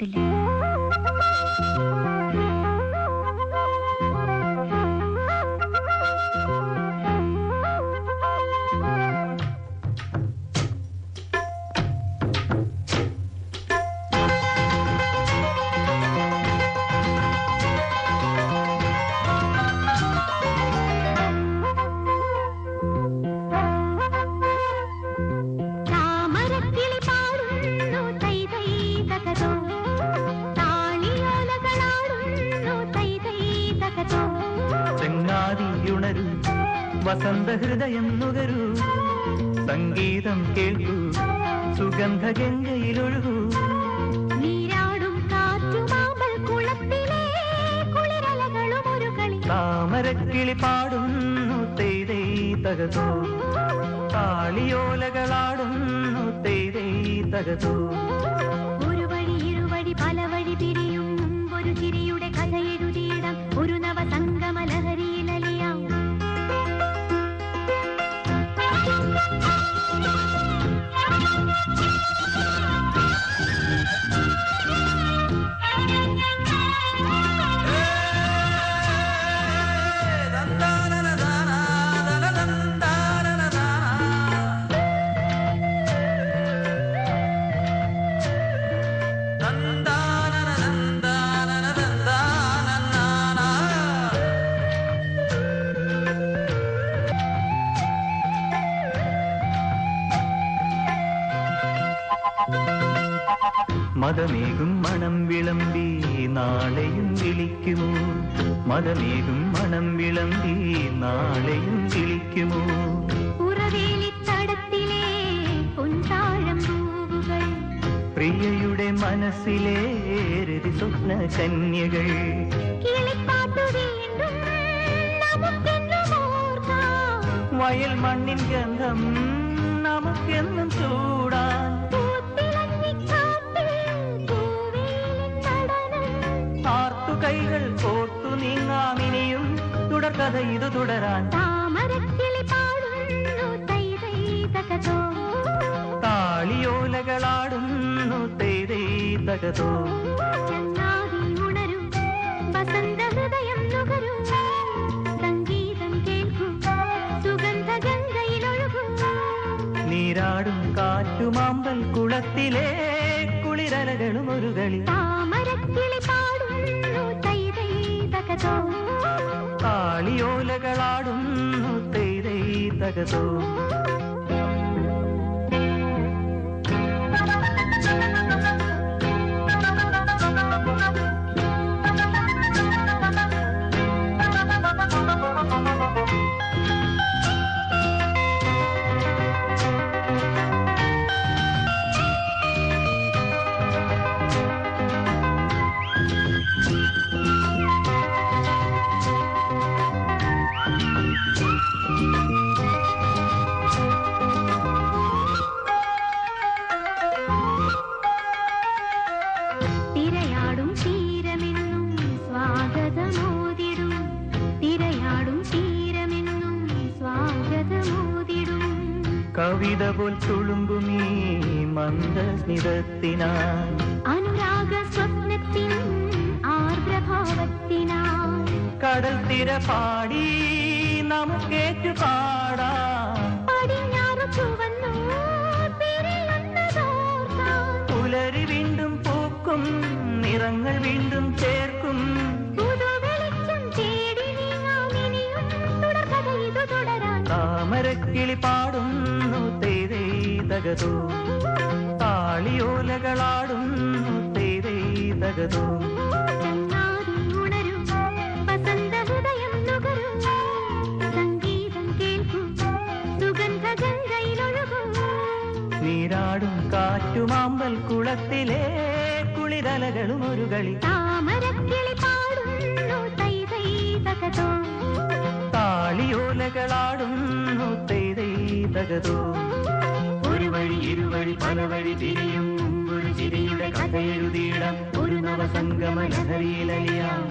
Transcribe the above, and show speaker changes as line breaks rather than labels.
പറ്റില്ല.
വസന്ത ഹൃദയം നുകരൂ, സംഗീതം കേൾക്കൂ, സുഗന്ധ ഗംഗയിലൊഴുകൂ.
നീരാടും കാറ്റുമാമ്പൽ കുളത്തിലെ കുളിരലകളും ഒരു കളി.
താമരക്കിളി പാടുന്നു തെയ്തൈ തകതോ, താളിയോലകളാടുന്നു തെയ്തൈ തകതോ.
ഒരു വഴി ഇരുവഴി പല വഴി പിരിയും ഒരു ചിരിയുടെ കഥ എഴുതിയിടാം, ഒരു നവസംഗമ ലഹരിയിലലിയാം.
മദമേകും മണം വിളമ്പി നാളെയും വിളിക്കുമോ, മദമേകും മണം വിളമ്പി നാളെയും വിളിക്കുമോ.
ഉറവേലിത്തടത്തിലെ പൊൻതാഴം പൂവുകൾ,
പ്രിയയുടെ മനസ്സിലെ രതി സ്വപ്ന കന്യകൾ.
കിളിപ്പാട്ടു വീണ്ടും നമുക്കെന്നും ഓർക്കാം,
വയൽ മണ്ണിൻ ഗന്ധം നമുക്കെന്നും ചൂടാൻ. കൈകൾ കോർത്തു നീങ്ങാമിനിയും തുടർക്കഥ ഇത് തുടരാൻ.
താമരക്കിളി പാടുന്നു തെയ്തൈ തകതോ,
താളിയോലകളാടുന്നു തെയ്തൈ തകതോ.
ചങ്ങാതി ഉണരൂ, വസന്ത ഹൃദയം നുകരൂ, സംഗീതം കേൾക്കൂ, സുഗന്ധ ഗംഗയിലൊഴുകൂ.
നീരാടും കാറ്റുമാമ്പൽ കുളത്തിലെ കുളിരലകളും ഒരു കളി.
താമരക്കിളി പാടുന്നു തെയ്തൈ തകതോ,
താളിയോലകളാടുന്നു തെയ്തൈ തകതോ.
തിരയാടും തീരമെന്നും സ്വാഗതമോതിടും, തിരയാടും തീരമെന്നും സ്വാഗതമോതിടും.
കവിത പോൽ തുളുമ്പുമീ മന്ദസ്മിതത്തിനായി,
അനുരാഗ സ്വപ്നത്തിൻ ആർദ്രഭാവത്തിനായി.
കടൽ തിര പാടി നമുക്കേറ്റു പാടാം.
പടിഞ്ഞാറ് ചുവന്നു തിരിയുന്നതോർക്കാം,
പുലരി വീണ്ടും പൂക്കും, നിറങ്ങൾ വീണ്ടും ചേർക്കും.
പുതുവെളിച്ചം തേടി നീങ്ങാമിനിയും തുടർക്കഥ ഇത് തുടരാൻ.
താമരക്കിളി പാടുന്നു തെയ്തൈ തകതോ, താളിയോലകളാടുന്നു തെയ്തൈ തകതോ.
ചങ്ങാതി ഉണരൂ, വസന്ത ഹൃദയം നുകരൂ, സംഗീതം കേൾക്കൂ, സുഗന്ധ ഗംഗയിലൊഴുകൂ.
നീരാടും കാറ്റുമാമ്പൽ കുളത്തിലെ കുളിരലകളും ഒരു കളി.
താമരക്കിളി പാടുന്നു തെയ്തൈ തകതോ,
താളിയോലകളാടുന്നു തെയ്തൈ തകതോ. ഒരു വഴി ഇരുവഴി പല വഴി തിരിയും ഒരു ചിരിയുടെ കഥ എഴുതിയിടാം, ഒരു നവസംഗമ ലഹരിയിലലിയാം.